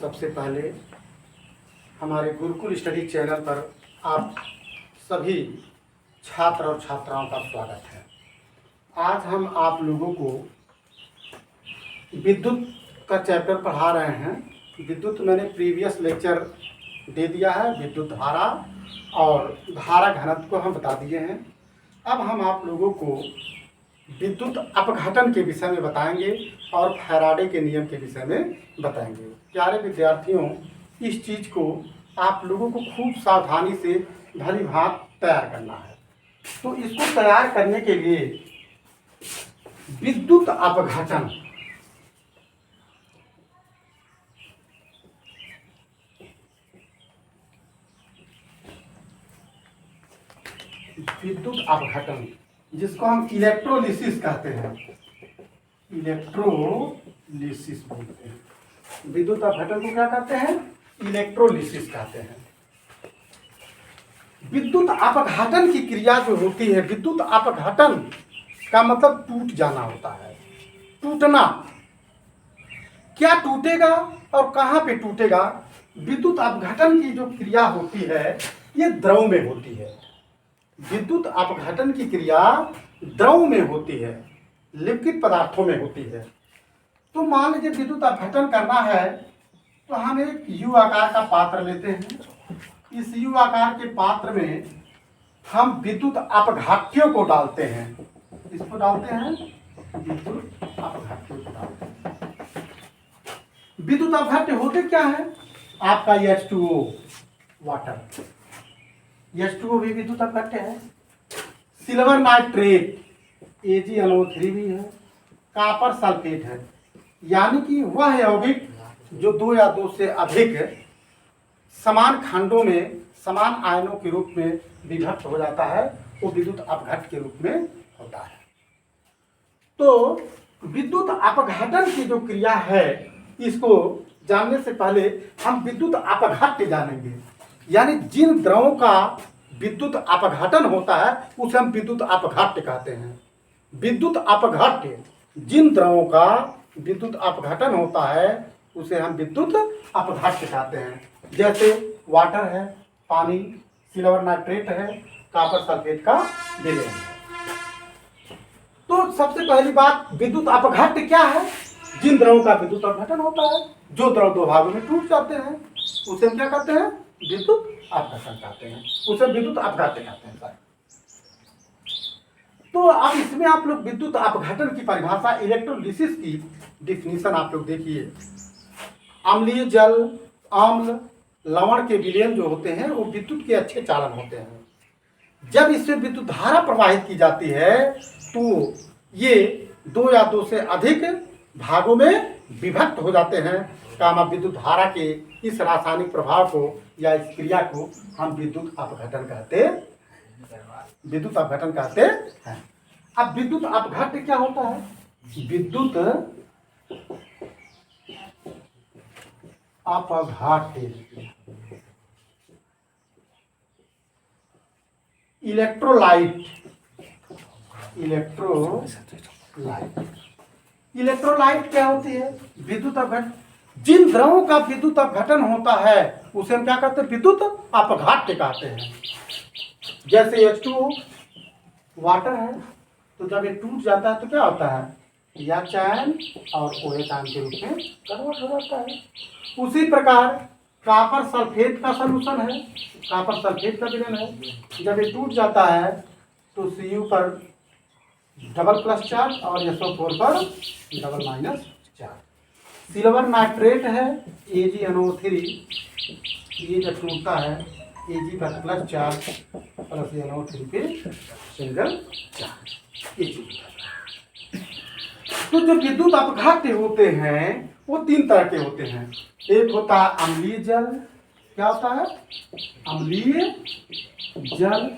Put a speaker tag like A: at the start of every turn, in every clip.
A: सबसे पहले हमारे गुरुकुल स्टडी चैनल पर आप सभी छात्र और छात्राओं का स्वागत है। आज हम आप लोगों को विद्युत का चैप्टर पढ़ा रहे हैं। विद्युत मैंने प्रीवियस लेक्चर दे दिया है, विद्युत धारा और धारा घनत्व को हम बता दिए हैं। अब हम आप लोगों को विद्युत अपघटन के विषय में बताएंगे और फैराडे के नियम के विषय में बताएंगे। प्यारे विद्यार्थियों, इस चीज़ को आप लोगों को खूब सावधानी से भली भांति तैयार करना है। तो इसको तैयार करने के लिए विद्युत अपघटन, विद्युत अपघटन जिसको हम इलेक्ट्रोलिसिस कहते हैं, इलेक्ट्रोलिसिस बोलते हैं। विद्युत अपघटन को क्या कहते हैं? इलेक्ट्रोलिसिस कहते हैं। विद्युत अपघटन की क्रिया जो होती है, विद्युत अपघटन का मतलब टूट जाना होता है। टूटना, क्या टूटेगा और कहाँ पे टूटेगा? विद्युत अपघटन की जो क्रिया होती है ये द्रव में होती है। विद्युत अपघटन की क्रिया द्रव में होती है, लिक्विड पदार्थों में होती है। तो मान लीजिए विद्युत अपघटन करना है तो हम एक यू आकार का पात्र लेते हैं। इस यू आकार के पात्र में हम विद्युत अपघट्यों को डालते हैं। इसको डालते हैं, विद्युत अपघट्यों को डालते हैं। विद्युत अपघट्य होते क्या है? आपका H2O वाटर, H2O भी विद्युत अपघट्य है। सिल्वर नाइट्रेट AgNO3 भी है। कॉपर सल्फेट है। यानी कि वह यौगिक जो दो या दो से अधिक समान खंडों में समान आयनों के रूप में विभक्त हो जाता है, वो विद्युत अपघट्य के रूप में होता है। तो विद्युत अपघटन की जो क्रिया है, इसको जानने से पहले हम विद्युत अपघट्य जानेंगे। यानी जिन द्रवों का विद्युत अपघटन होता है उसे हम विद्युत अपघट्य कहते हैं। विद्युत अपघट्य, जिन द्रवों का विद्युत अपघटन होता है उसे हम विद्युत अपघट्य कहते हैं। जैसे वाटर है, पानी, सिल्वर नाइट्रेट है, कॉपर सल्फेट का विलयन है। तो सबसे पहली बात, विद्युत अपघट्य क्या है? जिन द्रवों का विद्युत अपघटन होता है, जो द्रव दो भागों में टूट जाते हैं, उसे हम क्या कहते हैं? विद्युत अपघटन कहते हैं। उसे विद्युत अपघट्य कहते हैं सर। तो अब इसमें आप लोग विद्युत अपघटन की परिभाषा, इलेक्ट्रोलिसिस की डिफिनीशन आप लोग देखिए। अम्लीय जल, अम्ल, लवण के विलयन जो होते हैं वो विद्युत के अच्छे चालन होते हैं। जब इससे विद्युत धारा प्रवाहित की जाती है तो ये दो या दो से अधिक भागों में विभक्त हो जाते हैं। कामा विद्युत धारा के इस रासायनिक प्रभाव को या इस क्रिया को हम विद्युत अपघटन कहते हैं। विद्युत अपघटन कहते हैं। अब विद्युत अपघट्य क्या होता है? विद्युत अपघट्य, इलेक्ट्रोलाइट, इलेक्ट्रोलाइट क्या होती है? विद्युत अपघटन। जिन द्रवों का विद्युत अपघटन होता है उसे हम क्या कहते हैं? विद्युत अपघट्य कहते हैं। जैसे H2O वाटर है, तो जब ये टूट जाता है तो क्या होता है? H आयन और OH आयन के रूप में कन्वर्ट हो जाता है। उसी प्रकार कॉपर सल्फेट का सॉल्यूशन है, कॉपर सल्फेट का विलयन है। जब ये टूट जाता है तो Cu पर डबल प्लस चार्ज और SO4 पर double minus charge. Silver nitrate है, AgNO3, ये जब टूटता है Ag पर प्लस चार्ज प्लस NO3 पे सिंगल चार्ज। तो जो विद्युत अपघट्य होते हैं वो तीन तरह के होते हैं। एक होता है अम्लीय जल। क्या होता है? अम्लीय जल।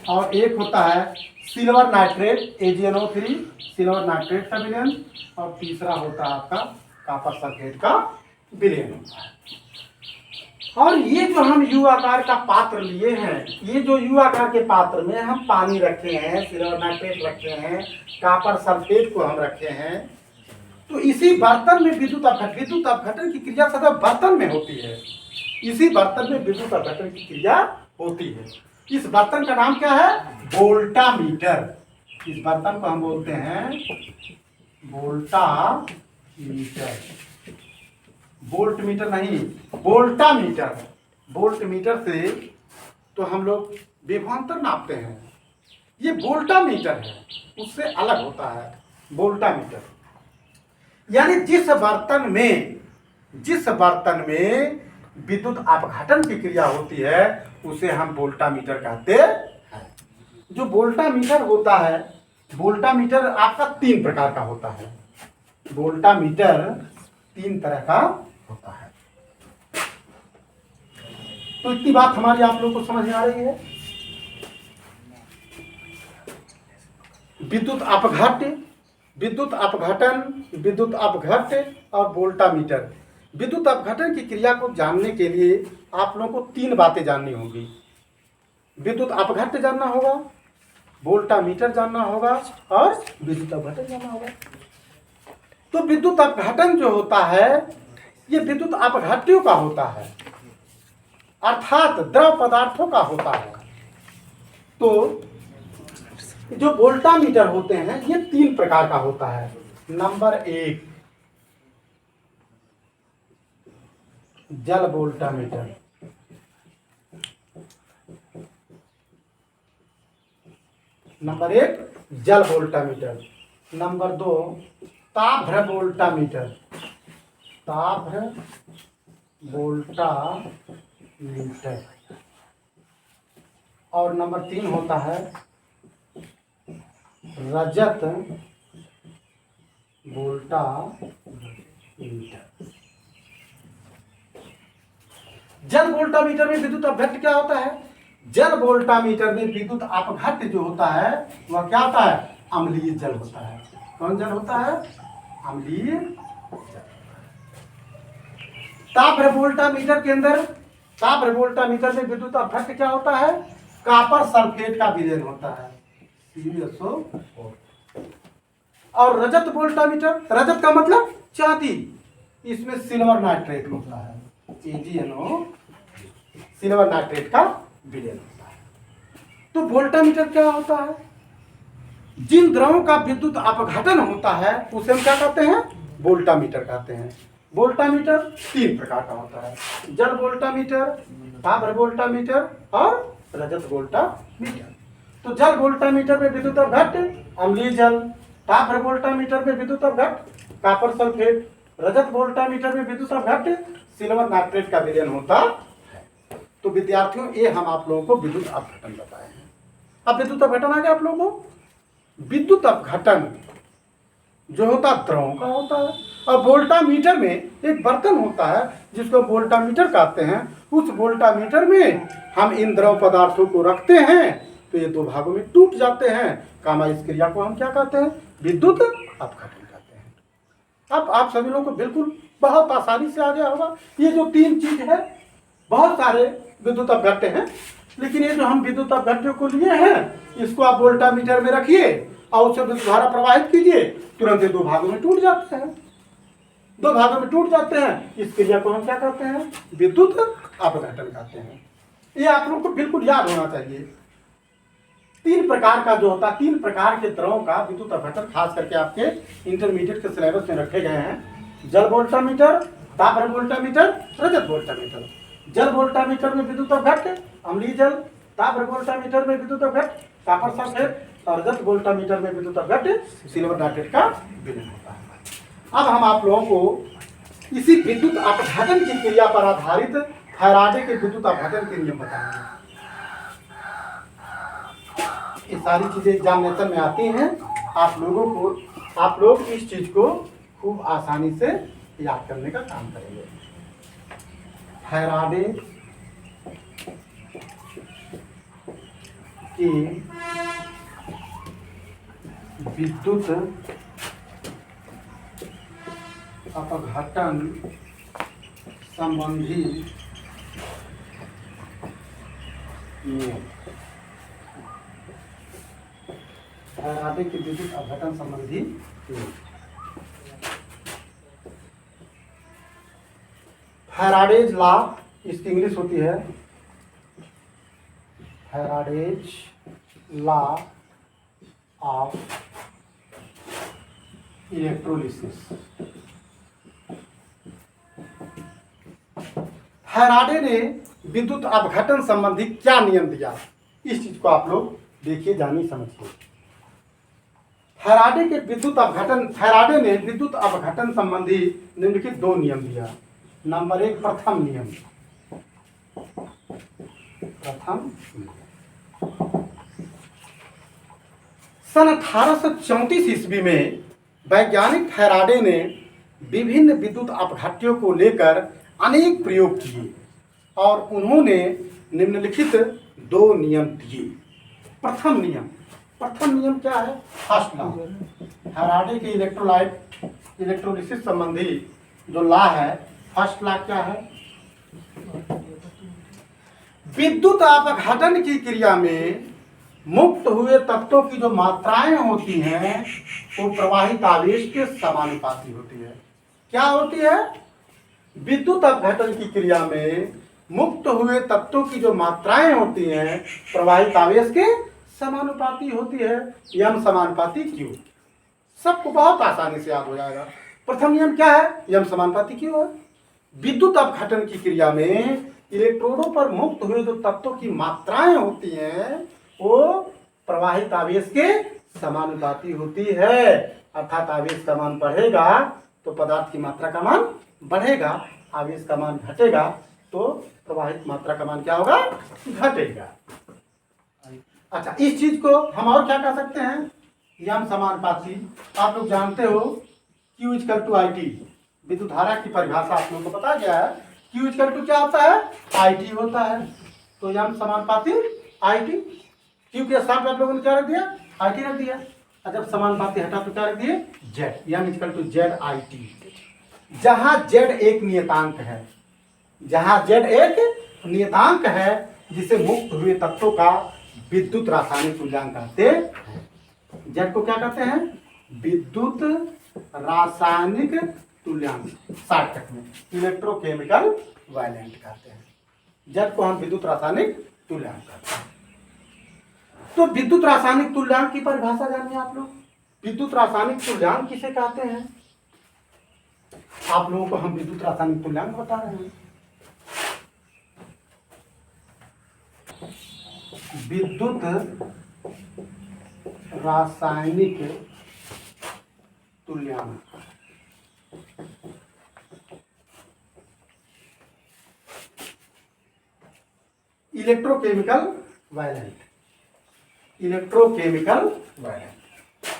A: और एक होता है silver nitrate, AgNO3, silver nitrate का विलयन। और तीसरा होता है आपका कॉपर सल्फेट का विलयन होता है। और ये जो हम यू आकार का पात्र लिए हैं, ये जो यू आकार के पात्र में हम पानी रखे हैं, सिल्वर नाइट्रेट रखे हैं, कॉपर सल्फेट को हम रखे हैं, तो इसी बर्तन में विद्युत अपघटन की क्रिया सदा बर्तन में होती है। इसी बर्तन में विद्युत अपघटन की क्रिया होती है। इस बर्तन का नाम क्या है? वोल्टामीटर। इस बर्तन को हम बोलते हैं वोल्टामीटर। वोल्ट मीटर नहीं, वोल्टामीटर। वोल्ट मीटर से तो हम लोग विभवांतर नापते हैं, ये वोल्टामीटर है, उससे अलग होता है वोल्टामीटर। यानी जिस बर्तन में विद्युत अपघटन की क्रिया होती है उसे हम वोल्टामीटर कहते हैं। जो वोल्टामीटर होता है, वोल्टामीटर आपका 3 प्रकार का होता है। वोल्टामीटर 3 तरह का होता है। तो इतनी बात हमारी आप लोगों को समझ में आ रही है। विद्युत अपघट्य, विद्युत अपघटन, विद्युत अपघट्य और वोल्टामीटर। विद्युत अपघटन की क्रिया को जानने के लिए आप लोगों को 3 बातें जाननी होगी। विद्युत अपघट्य जानना होगा, वोल्टामीटर जानना होगा और विद्युत अपघटन जानना होगा। तो विद्युत अपघटन जो होता है ये विद्युत अपघट्यों का होता है, अर्थात द्रव पदार्थों का होता है। तो जो वोल्टामीटर होते हैं ये 3 प्रकार का होता है। नंबर 1 जल वोल्टामीटर। नंबर 1 जल वोल्टामीटर। नंबर 2 ताभ्र वोल्टामीटर। ताभ्र वोल्टामीटर। और नंबर 3 होता है रजत वोल्टामीटर। जल वोल्टामीटर में विद्युत अपघट्य क्या होता है? जल वोल्टामीटर में विद्युत अपघट्य जो होता है वह क्या होता है? अम्लीय जल होता है। कौन जल होता है? अम्लीय जल। ताप वोल्टामीटर के अंदर, ताप वोल्टामीटर में विद्युत अपघट्य क्या होता है? कॉपर सल्फेट का विलयन होता है, CuSO4। और रजत वोल्टामीटर, रजत का मतलब चांदी, इसमें सिल्वर नाइट्रेट होता है, AgNO, सिल्वर नाइट्रेट का विलयन होता है। तो वोल्टामीटर क्या होता है? जिन द्रवों का विद्युत अपघटन होता है उसे हम क्या कहते हैं? वोल्टामीटर कहते हैं। वोल्टामीटर 3 प्रकार का होता है, जल वोल्टामीटर, ताम्र वोल्टामीटर और रजत वोल्टामीटर। तो जल वोल्टामीटर में विद्युत अपघट्य अम्लीय जल, ताम्र वोल्टामीटर में विद्युत अपघट्य कॉपर सल्फेट, रजत वोल्टामीटर में विद्युत अपघट्य सिल्वर नाइट्रेट का विलयन होता है। तो विद्यार्थियों ये हम आप लोगों को विद्युत अपघटन बताए हैं। अब विद्युत अपघटन आ गया आप लोगों को। विद्युत अपघटन जो होता है द्रवों का होता है, और वोल्टामीटर में एक बर्तन होता है जिसको वोल्टामीटर कहते हैं। उस वोल्टामीटर में हम इन द्रव पदार्थों को रखते हैं तो ये 2 भागों में टूट जाते हैं। कामा इस क्रिया को हम क्या कहते हैं? विद्युत अपघटन कहते हैं। अब आप सभी लोगों को बिल्कुल बहुत आसानी से आ गया होगा। ये जो 3 चीज है, बहुत सारे विद्युत अपघट्य हैं, लेकिन ये जो हम विद्युत अपघट्य को लिए हैं इसको आप वोल्टामीटर में रखिए और उससे विद्युत धारा प्रवाहित कीजिए, तुरंत ये 2 भागों में टूट जाते हैं। 2 भागों में टूट जाते हैं, इस क्रिया को हम क्या कहते हैं? विद्युत अपघटन कहते हैं। ये आप लोगों को बिल्कुल याद होना चाहिए। 3 प्रकार का जो होता है, 3 प्रकार के द्रवों का विद्युत अपघटन खास करके आपके इंटरमीडिएट के सिलेबस में रखे गए हैं। जल वोल्टामीटर, ताप वोल्टामीटर, रजत वोल्टामीटर। जल वोल्टामीटर में विद्युत अपघट्य अम्लीय जल, ताप वोल्टामीटर में विद्युत अपघट्य कॉपर सल्फेट और रजत वोल्टामीटर में विद्युत अपघट्य सिल्वर नाइट्रेट का विलयन होता है। अब हम आप लोगों को इसी विद्युत अपघटन की क्रिया पर आधारित फैराडे के विद्युत अपघटन के नियम बताएंगे। ये सारी चीजें एग्जामिनेशन में आती हैं। आप लोग इस चीज को खूब आसानी से याद करने का काम करेंगे। फैराडे की विद्युत अपघटन संबंधी नियम। फैराडे की विद्युत अपघटन संबंधी नियम। फैराडेज लॉ, इसकी इंग्लिश होती है Faraday's law of electrolysis. Faraday ने विद्युत अपघटन संबंधी क्या नियम दिया, इस चीज को आप लोग देखिए, जानिए, समझिए। फैराडे ने विद्युत अपघटन संबंधी निम्नलिखित 2 नियम दिया। नंबर 1, प्रथम नियम। सन 1834 ईस्वी में वैज्ञानिक फैराडे ने विभिन्न विद्युत अपघट्यों को लेकर अनेक प्रयोग किए और उन्होंने निम्नलिखित 2 नियम दिए। प्रथम नियम क्या है? फर्स्ट लॉ, फैराडे के इलेक्ट्रोलिसिस संबंधी जो लॉ है, फर्स्ट लॉ क्या है? विद्युत अपघटन की क्रिया में मुक्त हुए तत्वों की जो मात्राएं होती हैं वो प्रवाहित आवेश के समानुपाती होती है। क्या होती है? विद्युत अपघटन की क्रिया में मुक्त हुए तत्वों की जो मात्राएं होती हैं प्रवाहित आवेश के समानुपाती होती है, यम समानुपाती क्यू। सबको बहुत आसानी से याद हो जाएगा। प्रथम नियम क्या है? यम समानुपाती क्यू है। विद्युत अपघटन की क्रिया में इलेक्ट्रोडों पर मुक्त हुए जो तत्वों की मात्राएं होती हैं वो प्रवाहित आवेश के समानुपाती होती है, अर्थात आवेश का मान बढ़ेगा तो पदार्थ की मात्रा का मान बढ़ेगा, आवेश का मान घटेगा तो प्रवाहित मात्रा का मान क्या होगा? घटेगा। अच्छा, इस चीज को हम और क्या कह सकते हैं? यम समानुपाती। आप लोग जानते हो Q = IT, विद्युत धारा की परिभाषा आप लोगों को पता गया है। Q = क्या होता है? IT होता है। तो यम समानुपाती IT। Q के स्थान पर आप लोगों ने क्या रख दिया? IT रख दिया। और जब समानुपाती हटा तो क्या रख दिए? Z। यम = ZIT। जहां Z एक नियतांक है, जिसे मुक्त हुए तत्वों का विद्युत रासायनिक तुल्यांक कहते हैं। Z को क्या कहते हैं? विद्युत रासायनिक तुल्यांक, शॉर्टकट में इलेक्ट्रोकेमिकल वैलेंट कहते हैं। Z को हम विद्युत रासायनिक तुल्यांक कहते हैं। तो विद्युत रासायनिक तुल्यांक की परिभाषा जानिए आप लोग। विद्युत रासायनिक तुल्यांक किसे कहते हैं? आप लोगों को हम विद्युत रासायनिक तुल्यांक बता रहे हैं। विद्युत रासायनिक तुल्यांक इलेक्ट्रोकेमिकल वैलेंट,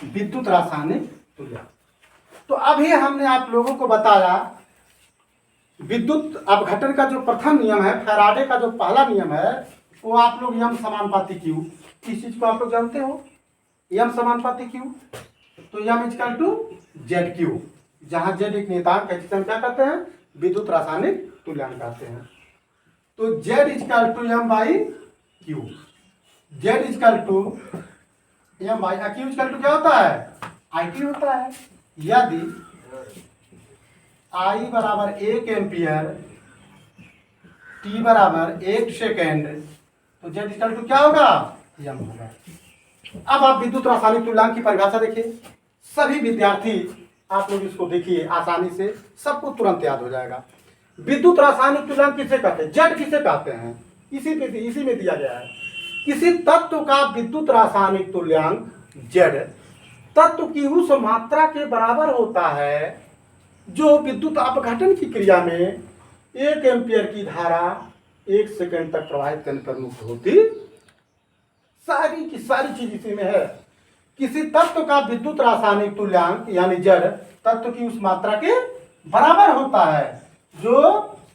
A: विद्युत रासायनिक तुल्यांक। तो अभी हमने आप लोगों को बताया विद्युत अपघटन का जो प्रथम नियम है, फैराडे का जो पहला नियम है, वो आप लोग यम समानुपाती क्यू, इस चीज को आप लोग जानते हो, यम समानुपाती क्यू। तो यम = ZQ, जहां Z एक नियतांक है जिसे हम क्या कहते हैं? विद्युत रासायनिक तुल्यांक कहते हैं। तो Z = M/Q, Z = M/Q क्या होता है? IT होता है। यदि I = 1 एम्पियर, T = 1 सेकेंड, तो Z = क्या होगा? M होगा। अब आप विद्युत रासायनिक तुल्यांक की परिभाषा देखिए। सभी विद्यार्थी आप लोग इसको देखिए, आसानी से सबको तुरंत याद हो जाएगा। विद्युत रासायनिक तुल्यांक किसे कहते हैं? Z किसे कहते हैं? इसी में दिया गया है। किसी तत्व का विद्युत रासायनिक तुल्यांक Z तत्व की उस मात्रा के बराबर होता है जो विद्युत अपघटन की क्रिया में 1 एम्पियर की धारा 1 सेकंड तक प्रवाहित करने पर मुक्त होती। सारी की सारी चीज इसी में है। किसी तत्व का विद्युत रासायनिक तुल्यांक यानी Z तत्व की उस मात्रा के बराबर होता है जो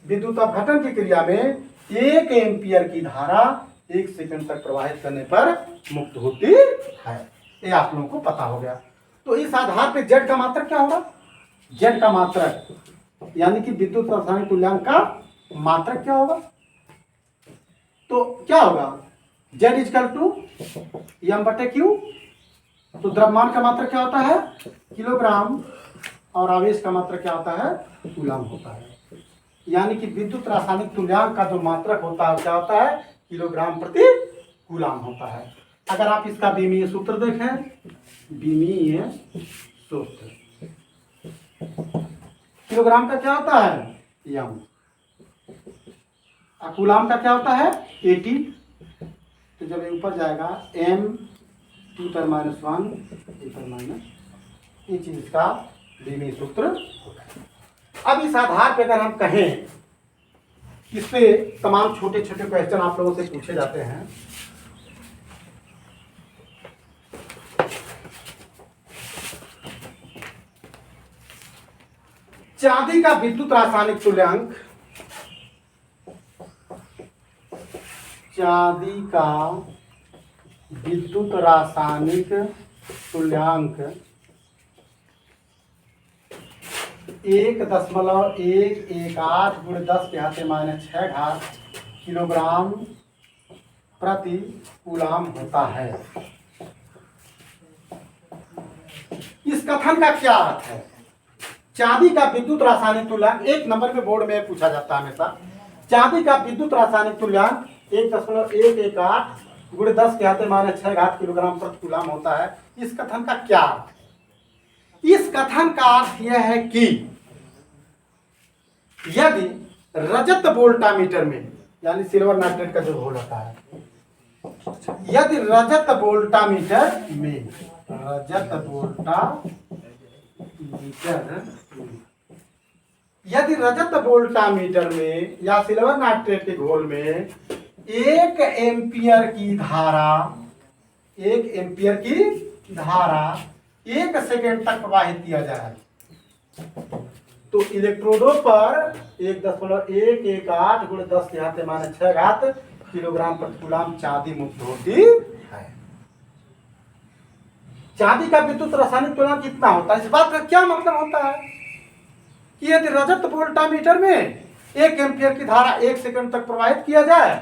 A: विद्युत अपघटन की क्रिया में 1 एम्पियर की धारा 1 सेकंड तक प्रवाहित करने पर मुक्त होती है। ये आप लोगों को पता हो गया। तो इस आधार पे Z का मात्रक क्या होगा? Z का मात्रक यानी कि विद्युत रासायनिक तुल्यांक का मात्रक क्या होगा? तो क्या होगा? Z = M/Q। तो द्रव्यमान का मात्रक क्या होता है? किलोग्राम, और आवेश का मात्रक क्या होता है? कूलम होता है। यानी कि विद्युत रासायनिक तुल्यांक का जो मात्रक होता है क्या होता है, किलोग्राम प्रति कूलाम होता है। अगर आप इसका बीमीय सूत्र देखें, बीमीय सूत्र किलोग्राम का क्या होता है, यम, और कूलाम का क्या होता है, 80। तो जब ये ऊपर जाएगा m t पर -1 e पर माइनस, ये चीज का बीमीय सूत्र होगा। अब इस आधार पे अगर हम कहें, इस पे तमाम छोटे छोटे क्वेश्चन आप लोगों से पूछे जाते हैं। चांदी का विद्युत रासायनिक तुल्यांक, चांदी का विद्युत रासायनिक तुल्यांक 1.118 × 10⁻⁶ किलोग्राम प्रति कूलाम होता है। इस कथन का क्या अर्थ है? चांदी का विद्युत रासायनिक तुल्यांक, 1 नंबर में बोर्ड में पूछा जाता है हमेशा, चांदी का विद्युत रासायनिक तुल्यांक 1.118 × 10⁻⁶ किलोग्राम प्रति कूलाम होता है। इस कथन का क्या अर्थ? इस कथन का अर्थ यह है कि यदि रजत वोल्टामीटर में, यानी सिल्वर नाइट्रेट का जो घोल होता है, यदि रजत वोल्टामीटर में, यदि रजत वोल्टामीटर में या सिल्वर नाइट्रेट के घोल में 1 एम्पियर की धारा, 1 एम्पियर की धारा 1 सेकेंड तक प्रवाहित किया जाए, तो इलेक्ट्रोडों पर 1.118 × 10⁻⁶ किलोग्राम प्रति कूलाम चांदी मुक्त होती है। चांदी का विद्युत रासायनिक तुल्यांक कितना होता है? इस बात का क्या मतलब होता है कि यदि रजत वोल्टामीटर में 1 एम्पियर की धारा 1 सेकंड तक प्रवाहित किया जाए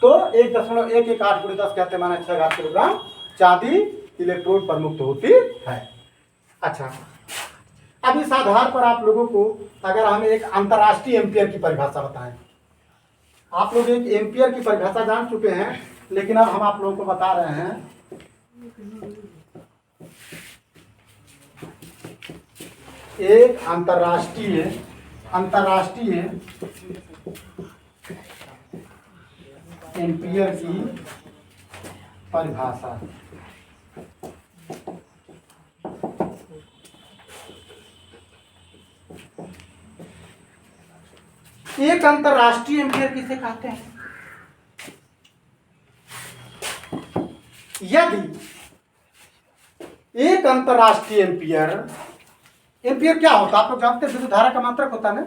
A: तो 1.118 × 10⁻⁶ किलोग्राम चांदी इलेक्ट्रोड पर मुक्त होती है। अच्छा, अब इस आधार पर आप लोगों को अगर हमें एक अंतरराष्ट्रीय एम्पियर की परिभाषा बताएं, आप लोग एक एम्पियर की परिभाषा जान चुके हैं, लेकिन अब हम आप लोगों को बता रहे हैं एक अंतरराष्ट्रीय एम्पियर की परिभाषा। एक अंतरराष्ट्रीय एम्पियर किसे कहते हैं? यदि एक अंतरराष्ट्रीय एम्पियर क्या होता है? आप लोग जानते हैं विद्युत धारा का मात्रक होता है ना,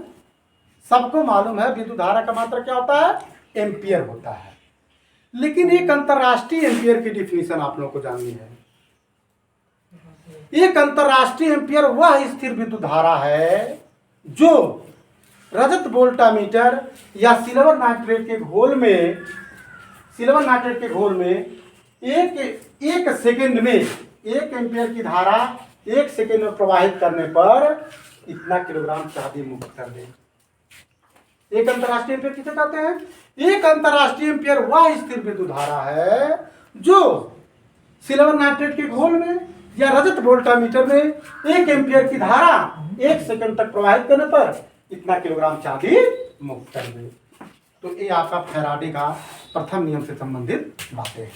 A: सबको मालूम है विद्युत धारा का मात्रक क्या होता है, एम्पियर होता है। लेकिन एक अंतरराष्ट्रीय एम्पियर की डिफिनीशन आप लोगों को जाननी है। एक अंतरराष्ट्रीय एम्पियर वह स्थिर विद्युत धारा है जो रजत वोल्टामीटर या सिल्वर नाइट्रेट के घोल में एक सेकेंड में 1 एम्पियर की धारा 1 सेकेंड में प्रवाहित करने पर इतना किलोग्राम चांदी मुक्त कर दे। एक अंतरराष्ट्रीय एम्पियर किसे कहते हैं? एक अंतरराष्ट्रीय एम्पियर वह स्थिर विद्युत धारा है जो सिल्वर नाइट्रेट के घोल में या रजत वोल्टामीटर में 1 एम्पियर की धारा 1 सेकंड तक प्रवाहित करने पर इतना किलोग्राम चांदी मुक्त कर दे। तो ये आपका फैराडे का प्रथम नियम से संबंधित बातें हैं।